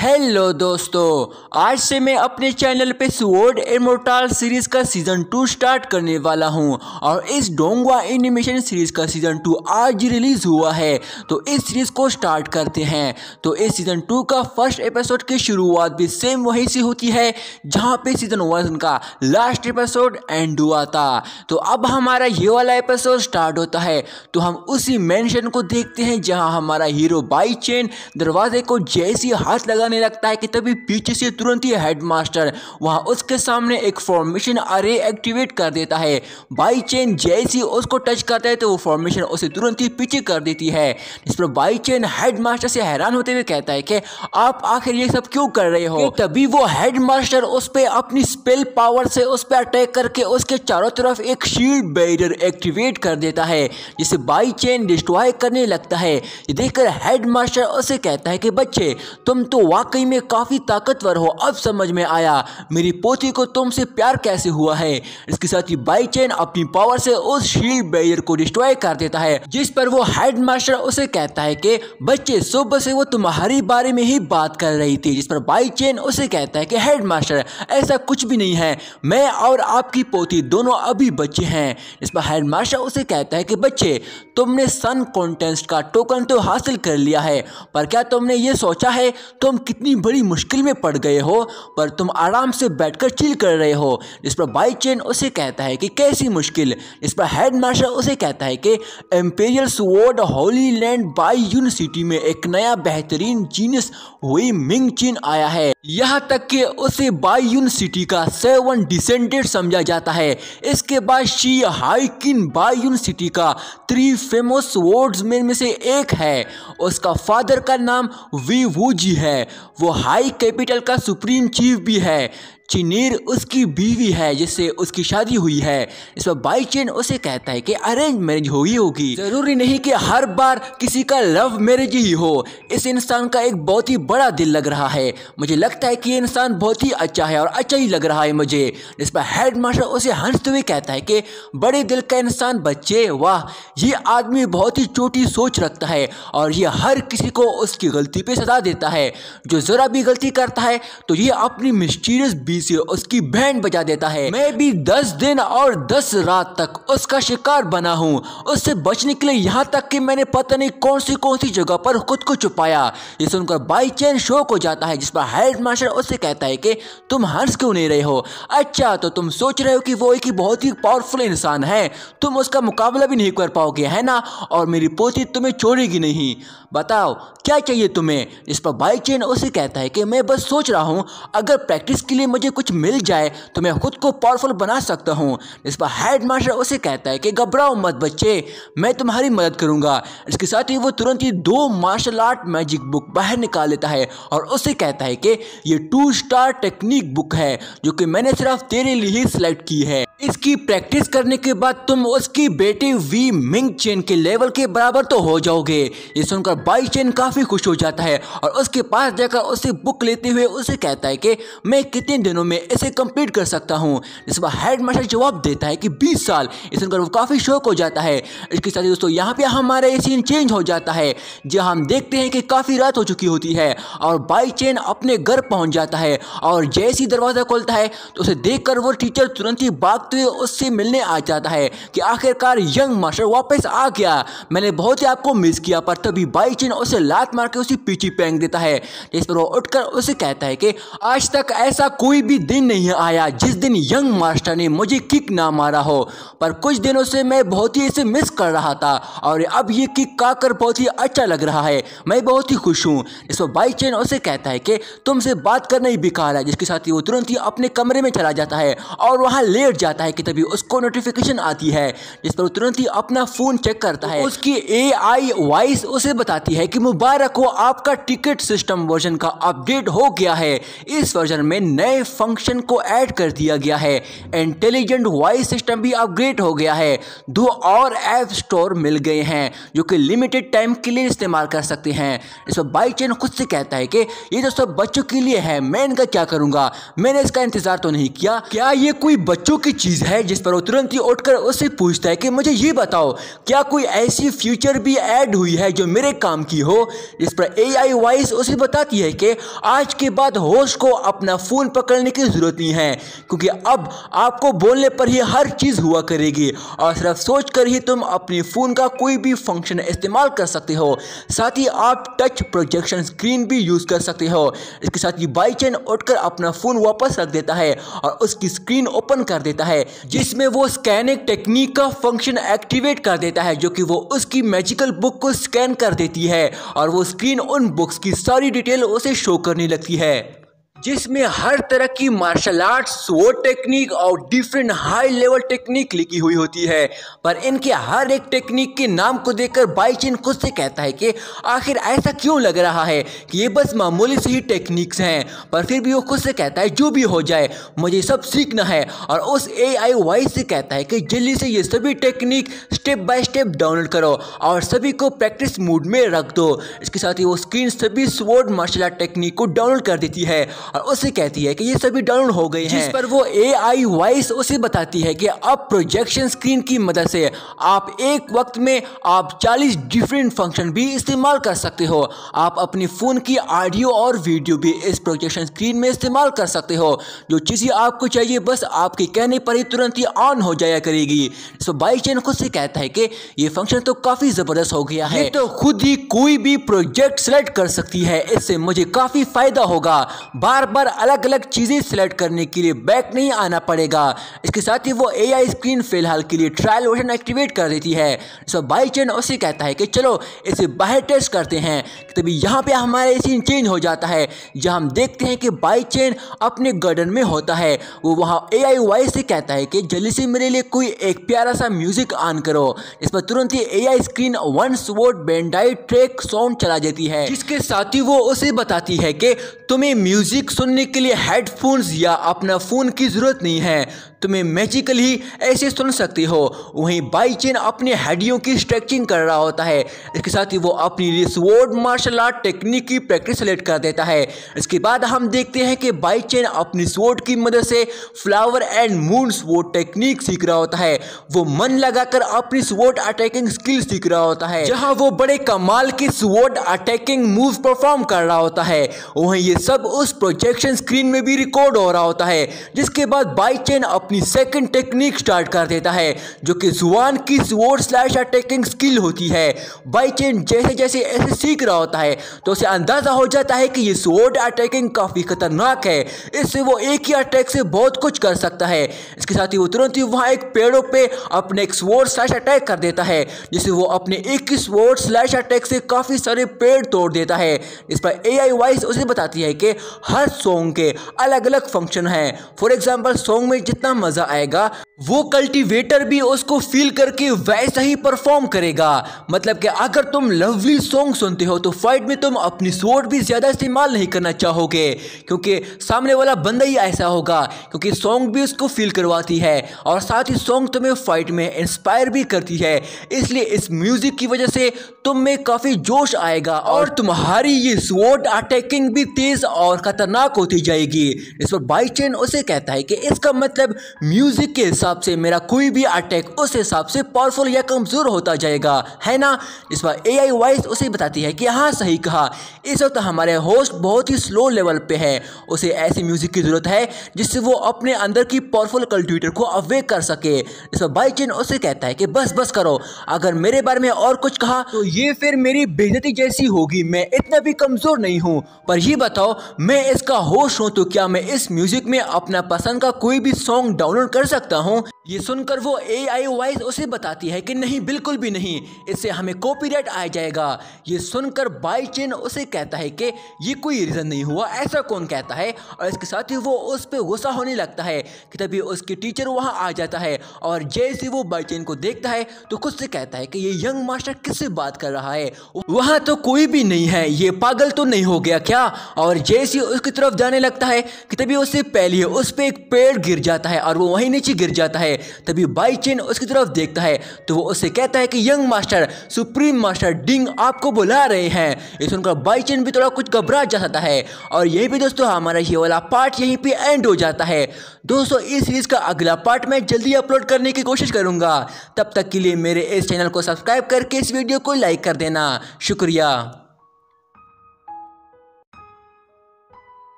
Hello दोस्तों, आज से मैं अपने चैनल पे स्वॉर्ड इमॉर्टल सीरीज का सीजन 2 स्टार्ट करने वाला हूं और इस डोंगवा एनिमेशन सीरीज का सीजन 2 आज रिलीज हुआ है। तो इस सीरीज को स्टार्ट करते हैं। तो इस सीजन 2 का फर्स्ट एपिसोड की शुरुआत भी सेम वहीं से होती है जहां पे सीजन 1 का लास्ट एपिसोड एंड हुआ था। तो अब हमारा ये वाला एपिसोड स्टार्ट होता है तो हम उसी मेंशन को देखते हैं जहां हमारा हीरो बाई चेन दरवाजे को जैसी हाथ लगाने लगता है कि तभी पीछे से तुरंत ही हेडमास्टर वहां उसके सामने एक फॉर्मेशन अरे एक्टिवेट कर देता है। बाई चेन जैसी उसको टच करता है तो वो फॉर्मेशन उसे तुरंत ही पीछे कर देती है। इस पर बाई चेन हेडमास्टर से हैरान होते हुए कहता है कि आप आखिर ये सब क्यों कर रहे हो। तभी वो हेडमास्टर उस पे अपनी स्पेल पावर से उस पे अटैक करके उसके चारों तरफ एक शील्ड बैरियर एक्टिवेट कर देता है जिसे बाई चेन डिस्ट्रॉय करने लगता है। ये देखकर हेडमास्टर उसे कहता है कि बच्चे तुम तो वाकई में काफी ताकतवर हो, अब समझ में आया मेरी पोती को तुमसे प्यार कैसे हुआ है। इसके साथ ही बाई चेन अपनी पावर से उस शील्ड बैरियर को डिस्ट्रॉय कर देता है जिस पर वो हेडमास्टर उसे कहता है कि बच्चे सुबह से वो तुम्हारी बारे में ही बात कर रही थी। जिस पर बाई चेन उसे कहता है कि हेडमास्टर ऐसा कुछ भी नहीं है, मैं और आपकी पोती दोनों अभी बच्चे हैं। इस पर हेडमास्टर उसे कहता है कि बच्चे तुमने सन कॉन्टेस्ट का टोकन तो हासिल कर लिया है, पर क्या तुमने ये सोचा है तुम कितनी बड़ी मुश्किल में पड़ गए हो, पर तुम आराम से बैठकर चिल कर रहे हो। इस पर बाई चेन उसे कहता है कि कैसी मुश्किल। इस पर हेडमास्टर उसे कहता है कि एम्पेरियल स्वॉर्ड होली लैंड बाई यून सिटी में एक नया बेहतरीन जीनियस हुई मिंग चिन आया है, यहाँ तक कि उसे बाई यून सिटी का 7 डिसेंडेंट समझा जाता है। इसके बाद शी हाइकिन बाई यून सिटी का 3 फेमस स्वॉर्ड्स में से एक है। उसका फादर का नाम वी वूजी है, वो हाई कैपिटल का सुप्रीम चीफ भी है। चिनीर उसकी बीवी है जिससे उसकी शादी हुई है। इस पर बाई चेन उसे कहता है कि अरेंज मैरिज हुई होगी, जरूरी नहीं कि हर बार किसी का लव मैरिज ही हो। इस इंसान का एक बहुत ही बड़ा दिल लग रहा है, मुझे लगता है कि ये इंसान बहुत ही अच्छा है और अच्छा ही लग रहा है मुझे। इस पर हेडमास्टर उसे हंसते हुए कहता है कि बड़े दिल का इंसान बच्चे, वाह ये आदमी बहुत ही छोटी सोच रखता है और ये हर किसी को उसकी गलती पे सजा देता है। जो जरा भी गलती करता है तो ये अपनी मिस्टीरियस से उसकी बैंड बजा देता है। मैं भी 10 दिन और 10 रात तक उसका शिकार बना हूँ। उससे बचने के लिए यहाँ तक कि मैंने पता नहीं कौन सी जगह पर खुद को छुपाया। ये सुनकर बाई चेन शॉक हो जाता है जिस पर हेडमास्टर उससे कहता है कि तुम हंस क्यों नहीं रहे हो। अच्छा तो तुम सोच रहे हो कि वो एक बहुत ही पावरफुल इंसान है, तुम उसका मुकाबला भी नहीं कर पाओगे है ना, और मेरी पोती तुम्हें छोड़ेगी नहीं। बताओ क्या चाहिए तुम्हें। इस पर बाई चेन उसे कहता है कि मैं बस सोच रहा हूँ अगर प्रैक्टिस के लिए मुझे कुछ मिल जाए तो मैं खुद को पावरफुल बना सकता हूँ। इस पर हेडमास्टर उसे कहता है कि घबराओ मत बच्चे, मैं तुम्हारी मदद करूंगा। इसके साथ ही वो तुरंत ही 2 मार्शल आर्ट मैजिक बुक बाहर निकाल लेता है और उसे कहता है कि ये 2 स्टार टेक्निक बुक है जो कि मैंने सिर्फ तेरे लिए ही सिलेक्ट की है। इसकी प्रैक्टिस करने के बाद तुम उसकी बेटी वी मिंग चेन के लेवल के बराबर तो हो जाओगे। ये सुनकर बाई चेन काफी खुश हो जाता है और उसके पास जाकर उसे बुक लेते हुए उसे कहता है कि मैं कितने दिनों में इसे कंप्लीट कर सकता हूँ। इस पर हेडमास्टर जवाब देता है कि 20 साल। ये सुनकर वो काफी शौक हो जाता है। इसके साथ ही दोस्तों यहाँ पे हमारा ये सीन चेंज हो जाता है जहाँ हम देखते हैं कि काफी रात हो चुकी होती है और बाई चेन अपने घर पहुंच जाता है और जैसे ही दरवाजा खोलता है तो उसे देखकर वो टीचर तुरंत ही भागते हुए उससे मिलने आ जाता है कि आखिरकार यंग मास्टर वापस आ गया, मैंने बहुत ही आपको मिस किया। पर तभी बाई चेन उसे लात मार के उसे पीछे फेंक देता है। इस पर वो उठकर उसे कहता है कि आज तक ऐसा कोई भी दिन नहीं आया जिस दिन यंग मास्टर ने मुझे किक ना मारा हो, पर कुछ दिनों से मैं बहुत ही इसे मिस कर रहा था और अब ये किक खाकर बहुत ही अच्छा लग रहा है, मैं बहुत ही खुश हूँ। इस पर बाई चेन उसे कहता है कि तुमसे बात करना ही बेकार है। जिसके साथ ही वो तुरंत ही अपने कमरे में चला जाता है और वहाँ लेट जाता है कि तभी उसको नोटिफिकेशन आती है जिस पर वो तुरंत ही अपना फोन चेक करता है। उसकी AI वॉइस उसे बताती है कि मुबारक हो, आपका टिकट सिस्टम वर्जन का अपडेट हो गया है। इस वर्जन में नए फंक्शन को ऐड कर दिया गया है, इंटेलिजेंट वॉइस सिस्टम भी अपग्रेड हो गया है। 2 और ऐप स्टोर मिल गए हैं जो कि लिमिटेड टाइम के लिए इस्तेमाल कर सकते हैं। इस पर बाई चेन खुद से कहता है कि ये तो सब बच्चों के लिए है, मैं इनका क्या करूंगा, मैंने इसका इंतजार तो नहीं किया, क्या ये कोई बच्चों की चीज चीज है जिस पर वो तुरंत ही उठकर उससे पूछता है कि मुझे ये बताओ, क्या कोई ऐसी फीचर भी ऐड हुई है जो मेरे काम की हो? जिस पर AI वॉइस उसे बताती है कि आज के बाद होस्ट को अपना फोन पकड़ने की जरूरत नहीं है, क्योंकि अब आपको बोलने पर ही हर चीज हुआ करेगी और सिर्फ सोच कर ही तुम अपने फोन का कोई भी फंक्शन इस्तेमाल कर सकते हो। साथ ही आप टच प्रोजेक्शन स्क्रीन भी यूज कर सकते हो। इसके साथ ही बाईचैन उठकर अपना फोन वापस रख देता है और उसकी स्क्रीन ओपन कर देता है, जिसमें वो स्कैनिंग टेक्निक का फंक्शन एक्टिवेट कर देता है, जो कि वो उसकी मैजिकल बुक को स्कैन कर देती है और वो स्क्रीन उन बुक्स की सारी डिटेल उसे शो करने लगती है, जिसमें हर तरह की मार्शल आर्ट्स, स्वॉर्ड टेक्निक और डिफरेंट हाई लेवल टेक्निक लिखी हुई होती है। पर इनके हर एक टेक्निक के नाम को देखकर बाईचैन खुद से कहता है कि आखिर ऐसा क्यों लग रहा है कि ये बस मामूली से ही टेक्निक्स हैं। पर फिर भी वो खुद से कहता है जो भी हो जाए मुझे सब सीखना है, और उस AI वॉइस से कहता है कि जल्दी से ये सभी technique step by step download करो और सभी को प्रैक्टिस मूड में रख दो। इसके साथ ही वो स्क्रीन सभी स्वॉर्ड मार्शल आर्ट टेक्निक को डाउनलोड कर देती है और उसे कहती है कि ये सभी डाउनलोड हो गए हैं। जिस पर वो AI वॉइस उसे बताती है कि अब प्रोजेक्शन स्क्रीन की मदद से आप एक वक्त में आप 40 डिफरेंट फंक्शन भी इस्तेमाल कर सकते हो। आप अपने फोन की ऑडियो और वीडियो भी इस प्रोजेक्शन स्क्रीन में इस्तेमाल कर सकते हो। जो चीजें आपको चाहिए बस आपके कहने पर ही तुरंत ही ऑन हो जाया करेगी। तो बाईचैन खुद से कहता है कि ये फंक्शन तो काफी जबरदस्त हो गया है, तो खुद ही कोई भी प्रोजेक्ट सिलेक्ट कर सकती है, इससे मुझे काफी फायदा होगा, बार बार अलग अलग चीजें सिलेक्ट करने के लिए बैक नहीं आना पड़ेगा। इसके साथ ही वो AI स्क्रीन फिलहाल के लिए ट्रायल वर्जन एक्टिवेट कर देती है। सो बाईचैन उसे कहता है कि चलो इसे बाहर टेस्ट करते हैं। तभी यहाँ पे हमारा सीन चेंज हो जाता है, जहाँ हम देखते हैं कि बाईचैन अपने गार्डन में होता है। वो वहाँ AI वॉइस से कहता है कि जल्दी से मेरे लिए कोई एक प्यारा सा म्यूजिक ऑन करो। इस पर तुरंत ही AI screen one sword bandit track song चला देती है, जिसके साथ ही वो उसे बताती है कि तुम्हें म्यूजिक सुनने के लिए हेडफोन्स या अपना फोन की जरूरत नहीं है, तुम्हें मैजिकली ऐसे सुन सकते हो। वहीं बाईचैन अपने हड्डियों की स्ट्रेचिंग कर रहा होता है। इसके साथ ही वो अपनी लिए स्वॉर्ड मार्शल आर्ट टेक्निक की प्रैक्टिस सेलेक्ट कर देता है। इसके बाद हम देखते हैं कि बाईचैन अपनी स्वॉर्ड की मदद से flower and moon sword technique सीख रहा होता है। वो मन लगाकर अपनी स्वॉर्ड अटैकिंग स्किल सीख रहा होता है, जहां वो बड़े कमाल की स्वॉर्ड अटैकिंग मूव परफॉर्म कर रहा होता है। वहीं ये सब उस प्रोजेक्शन स्क्रीन में भी रिकॉर्ड हो रहा होता है। जिसके बाद बाईचैन अपनी सेकंड टेक्निक स्टार्ट कर देता है, जो कि जुआन की स्वॉर्ड स्लैश अटैकिंग स्किल होती है। बाईचैन जैसे जैसे ऐसे सीख रहा होता है तो उसे अंदाजा हो जाता है कि ये स्वॉर्ड अटैकिंग काफी खतरनाक है, इससे वो एक ही अटैक से बहुत कुछ कर सकता है। इसके साथ ही वो तुरंत ही वहां एक पेड़ों पे अपने एक स्वॉर्ड स्लैश अटैक कर देता है, जिससे वो अपने एक ही स्वॉर्ड स्लैश अटैक से काफी सारे पेड़ तोड़ देता है। इस पर AI वॉइस उसे बताती है कि हर सॉन्ग के अलग अलग फंक्शन हैं। फॉर एग्जांपल सॉन्ग में जितना मजा आएगा वो कल्टीवेटर भी उसको फील करके वैसा ही परफॉर्म करेगा। मतलब कि अगर तुम लवली सॉन्ग सुनते हो तो फाइट में तुम अपनी स्वॉर्ड भी ज्यादा इस्तेमाल नहीं करना चाहोगे, क्योंकि सामने वाला बंदा ही ऐसा होगा, क्योंकि सॉन्ग भी उसको फील करवाती है और साथ ही सॉन्ग तुम्हें फाइट में इंस्पायर भी करती है। इसलिए इस म्यूजिक की वजह से तुम में काफी जोश आएगा और तुम्हारी ये स्वॉर्ड अटैकिंग भी तेज और खतरनाक होती जाएगी। इस पर बाईचैन उसे कहता है कि इसका मतलब म्यूजिक के हिसाब से मेरा कोई भी अटैक उस हिसाब से पावरफुल या कमजोर होता जाएगा, है ना। इस पर AI वॉइस उसे बताती है कि हाँ सही कहा, इस वक्त हमारे होस्ट बहुत ही स्लो लेवल पे है, उसे ऐसी म्यूजिक की जरूरत है जिससे वो अपने अंदर की पावरफुल कल्टीवेटर को अवेक कर सके। इस पर बाईचैन उसे कहता है कि बस बस करो, अगर मेरे बारे में और कुछ कहा तो ये फिर मेरी बेइज्जती जैसी होगी, मैं इतना भी कमजोर नहीं हूँ। पर ये बताओ मैं इसका होस्ट हूँ तो क्या मैं इस म्यूजिक में अपना पसंद का कोई भी सॉन्ग डाउनलोड कर सकता हूँ। ये सुनकर वो AI वॉइस उसे बताती है कि नहीं बिल्कुल भी नहीं, इससे हमें कॉपीराइट आ जाएगा। ये सुनकर बाईचैन उसे कहता है कि ये कोई रीजन नहीं हुआ, ऐसा कौन कहता है। और इसके साथ ही वो उस पर गुस्सा होने लगता है कि तभी उसके टीचर वहां आ जाता है और जैसे वो बाईचैन को देखता है तो खुद से कहता है कि ये यंग मास्टर किससे बात कर रहा है, वहां तो कोई भी नहीं है, ये पागल तो नहीं हो गया क्या। और जैसे उसकी तरफ जाने लगता है कि तभी उससे पहले उस पर एक पेड़ गिर जाता है और वो वहीं नीचे गिर जाता है। है। तभी बाई चेन उसकी तरफ देखता है तो वो उससे कहता है कि यंग मास्टर, सुप्रीम मास्टर डिंग आपको बुला रहे हैं। ये सुनकर बाई चेन भी थोड़ा कुछ घबरा जाता है। और यहीं पे दोस्तों हमारा ये वाला पार्ट यहीं पे एंड हो जाता है। दोस्तों इस सीरीज का अगला पार्ट मैं जल्दी अपलोड करने की कोशिश करूंगा। तब तक के लिए मेरे इस चैनल को सब्सक्राइब करके इस वीडियो को लाइक कर देना। शुक्रिया।